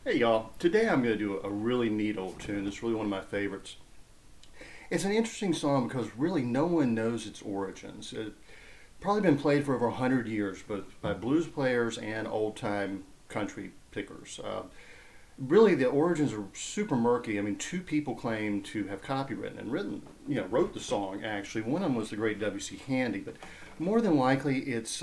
Hey y'all, today I'm going to do a really neat old tune. It's really one of my favorites. It's an interesting song because really no one knows its origins. It's probably been played for over 100 years, but by blues players and old time country pickers. Really, the origins are super murky. I mean, two people claim to have copywritten and wrote the song actually. One of them was the great W.C. Handy, but more than likely it's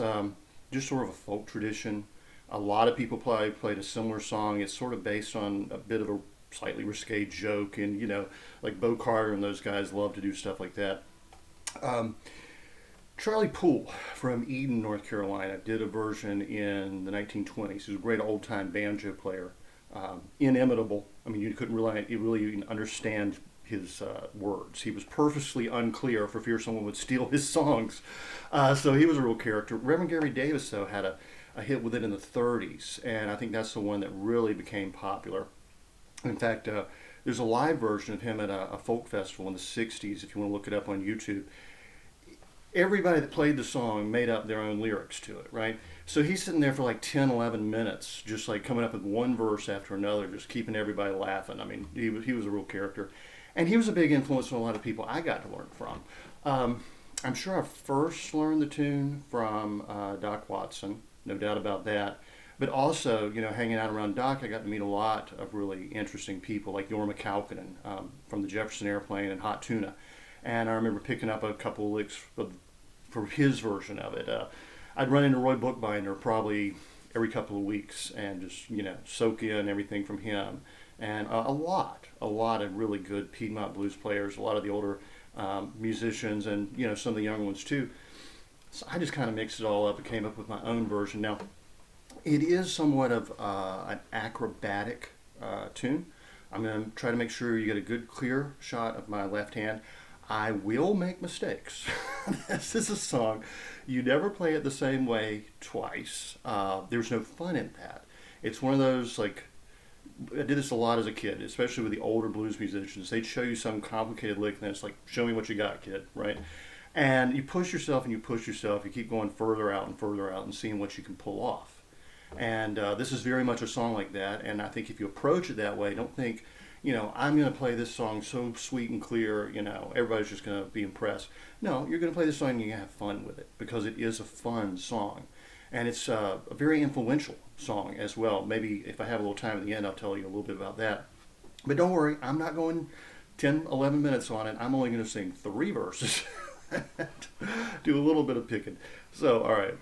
just sort of a folk tradition. A lot of people played a similar song. It's sort of based on a bit of a slightly risque joke, and like Bo Carter and those guys love to do stuff like that. Um, Charlie Poole from Eden, North Carolina, did a version in the 1920s. He was a great old time banjo player, inimitable. I mean, you really even understand his words. He was purposely unclear for fear someone would steal his songs. So he was a real character. Reverend Gary Davis, though, had a hit with it in the 30s, and I think that's the one that really became popular. In fact, there's a live version of him at a folk festival in the 60s, if you want to look it up on YouTube. Everybody that played the song made up their own lyrics to it, right? So he's sitting there for like 10, 11 minutes, just like coming up with one verse after another, just keeping everybody laughing. I mean, he was a real character. And he was a big influence on a lot of people I got to learn from. I'm sure I first learned the tune from Doc Watson, no doubt about that. But also, hanging out around Doc, I got to meet a lot of really interesting people, like Yorma Kaukonen from the Jefferson Airplane and Hot Tuna. And I remember picking up a couple of licks for his version of it. I'd run into Roy Bookbinder probably every couple of weeks and just, soak in everything from him. And a lot of really good Piedmont blues players, a lot of the older musicians, and, some of the young ones too. So I just kind of mixed it all up and came up with my own version. Now, it is somewhat of an acrobatic tune. I'm going to try to make sure you get a good, clear shot of my left hand. I will make mistakes. This is a song. You never play it the same way twice. There's no fun in that. It's one of those, like, I did this a lot as a kid, especially with the older blues musicians. They'd show you some complicated lick, and then it's like, show me what you got, kid, right? And you push yourself and you push yourself. You keep going further out and seeing what you can pull off. And this is very much a song like that. And I think if you approach it that way, don't think, I'm going to play this song so sweet and clear, everybody's just going to be impressed. No, you're going to play this song and you're going to have fun with it because it is a fun song. And it's a very influential song as well. Maybe if I have a little time at the end, I'll tell you a little bit about that. But don't worry, I'm not going 10, 11 minutes on it. I'm only going to sing 3 verses. Do a little bit of picking. So, all right.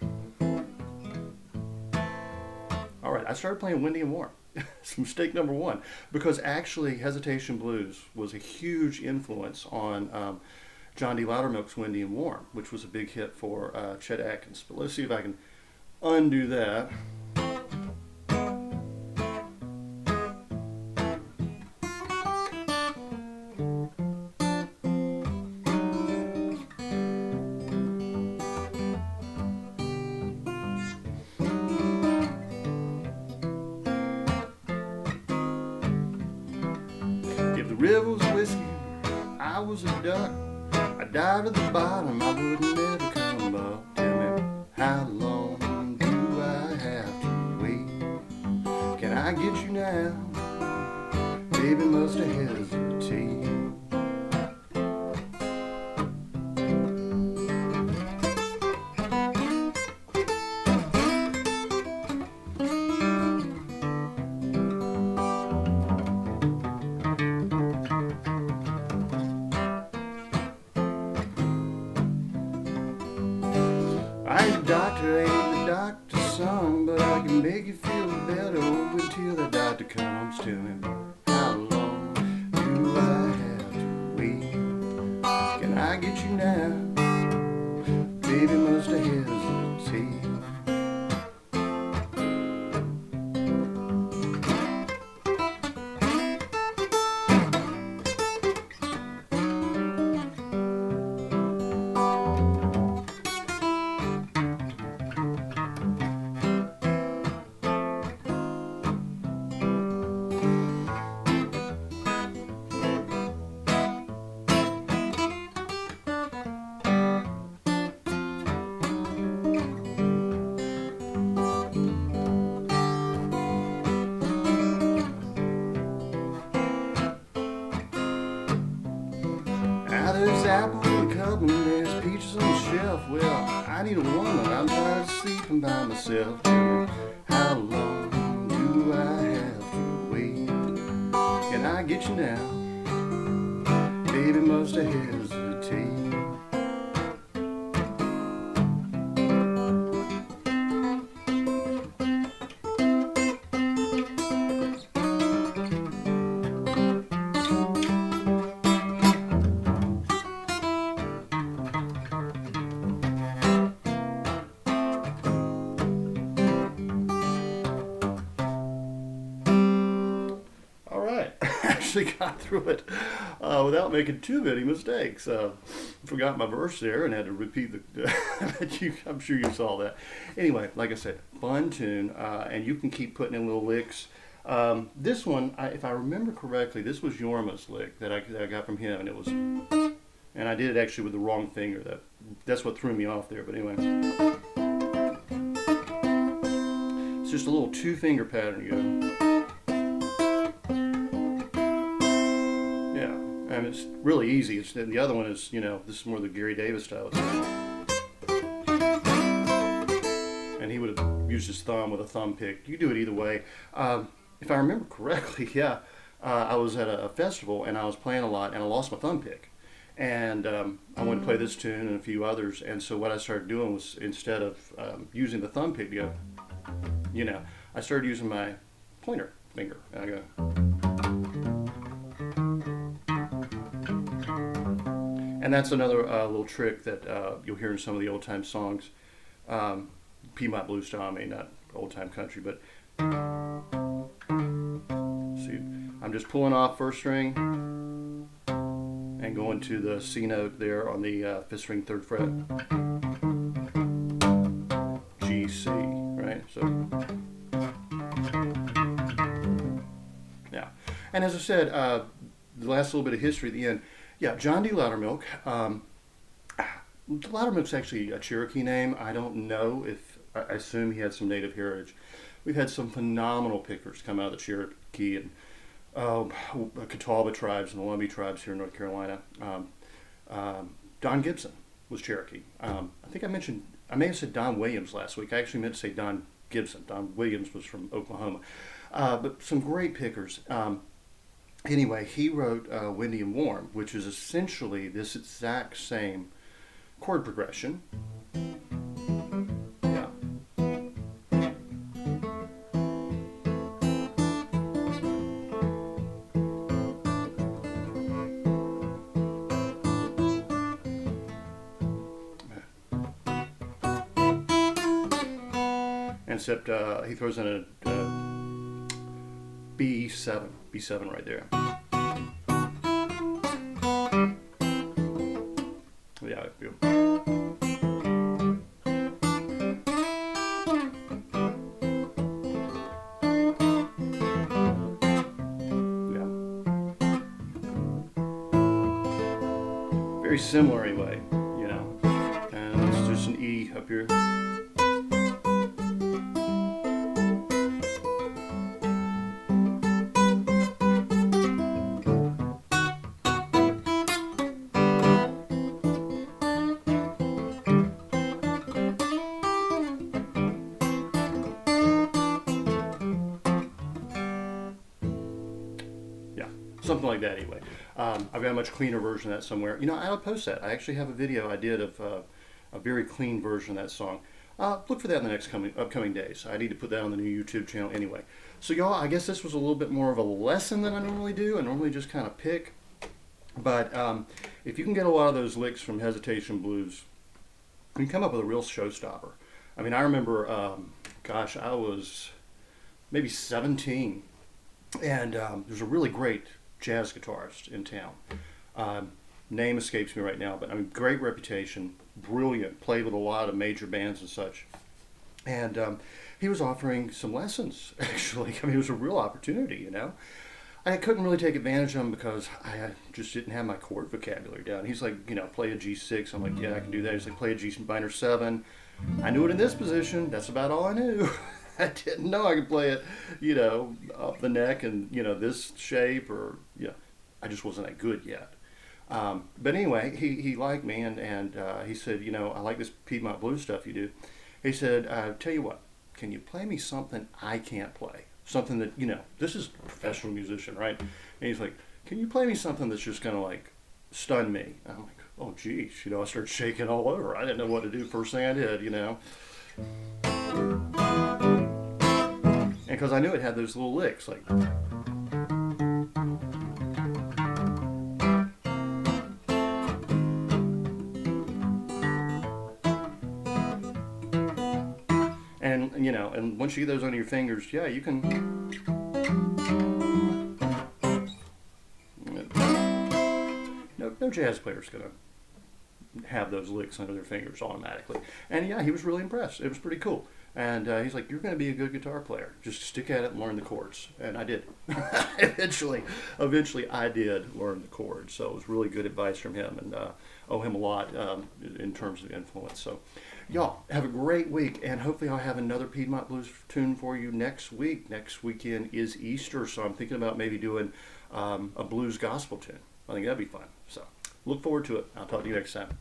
All right, I started playing Windy and Warm. It's mistake number 1, because actually Hesitation Blues was a huge influence on John D. Loudermilk's Windy and Warm, which was a big hit for Chet Atkins. But let's see if I can undo that. If the river was whiskey, I was a duck. I dive to the bottom, I wouldn't never come up. Tell me, how long do I have to wait? Can I get you now? Baby must have hesitated. I ain't the doctor, ain't the doctor's son, but I can make you feel better until the doctor comes to me. How long do I have to wait? Can I get you now? Baby must have hesitated. apple in a cup and there's peaches on the shelf. Well, I need a woman. I'm tired of sleeping by myself. How long do I have to wait? Can I get you now? Baby, must I hesitate? All right, actually got through it without making too many mistakes. Forgot my verse there and had to repeat the. I'm sure you saw that. Anyway, like I said, fun tune, and you can keep putting in little licks. This one, if I remember correctly, this was Yorma's lick that I got from him, and it was, and I did it actually with the wrong finger. That's what threw me off there. But anyway, it's just a little two-finger pattern, you know. And it's really easy. The other one is, this is more the Gary Davis style. And he would have used his thumb with a thumb pick. You do it either way. If I remember correctly, yeah, I was at a festival and I was playing a lot and I lost my thumb pick. And I went to play this tune and a few others. And so what I started doing was, instead of using the thumb pick to go, I started using my pointer finger. And I go. And that's another little trick that you'll hear in some of the old time songs. Piedmont blues style, I mean, not old time country, but see, I'm just pulling off first string and going to the C note there on the fifth string, third fret. G, C, right? So, yeah. And as I said, the last little bit of history at the end. Yeah, John D. Loudermilk. Loudermilk's actually a Cherokee name. I don't know if, I assume he had some native heritage. We've had some phenomenal pickers come out of the Cherokee and Catawba tribes and the Lumbee tribes here in North Carolina. Don Gibson was Cherokee. I think I may have said Don Williams last week. I actually meant to say Don Gibson. Don Williams was from Oklahoma. But some great pickers. Anyway, he wrote Windy and Warm, which is essentially this exact same chord progression. Yeah. Except he throws in a B7 right there. Yeah, I feel. Yeah. Very similar anyway, And it's just an E up here. Something like that anyway. I've got a much cleaner version of that somewhere. I'll post that. I actually have a video I did of a very clean version of that song. Look for that in the next upcoming days. I need to put that on the new YouTube channel anyway. So y'all, I guess this was a little bit more of a lesson than I normally do. I normally just kind of pick. But if you can get a lot of those licks from Hesitation Blues, you can come up with a real showstopper. I mean, I remember, I was maybe 17. And there's a really great jazz guitarist in town. Name escapes me right now, but I mean, great reputation, brilliant, played with a lot of major bands and such. And he was offering some lessons, actually. I mean, it was a real opportunity, I couldn't really take advantage of them because I just didn't have my chord vocabulary down. He's like, play a G6. I'm like, yeah, I can do that. He's like, play a G minor 7. I knew it in this position. That's about all I knew. I didn't know I could play it, up the neck and, this shape or, I just wasn't that good yet. But anyway, he liked me, and he said, I like this Piedmont blues stuff you do. He said, tell you what, can you play me something I can't play? Something that, this is a professional musician, right? And he's like, can you play me something that's just going to like stun me? And I'm like, oh, geez, I started shaking all over. I didn't know what to do. First thing I did. And because I knew it had those little licks, like, and once you get those on your fingers, yeah, you can. No jazz player's gonna have those licks under their fingers automatically. And yeah, he was really impressed. It was pretty cool. And he's like, "You're going to be a good guitar player. Just stick at it and learn the chords." And I did. Eventually, I did learn the chords. So it was really good advice from him, and owe him a lot in terms of influence. So, y'all have a great week, and hopefully, I'll have another Piedmont blues tune for you next week. Next weekend is Easter, so I'm thinking about maybe doing a blues gospel tune. I think that'd be fun. So, look forward to it. I'll talk to you next time.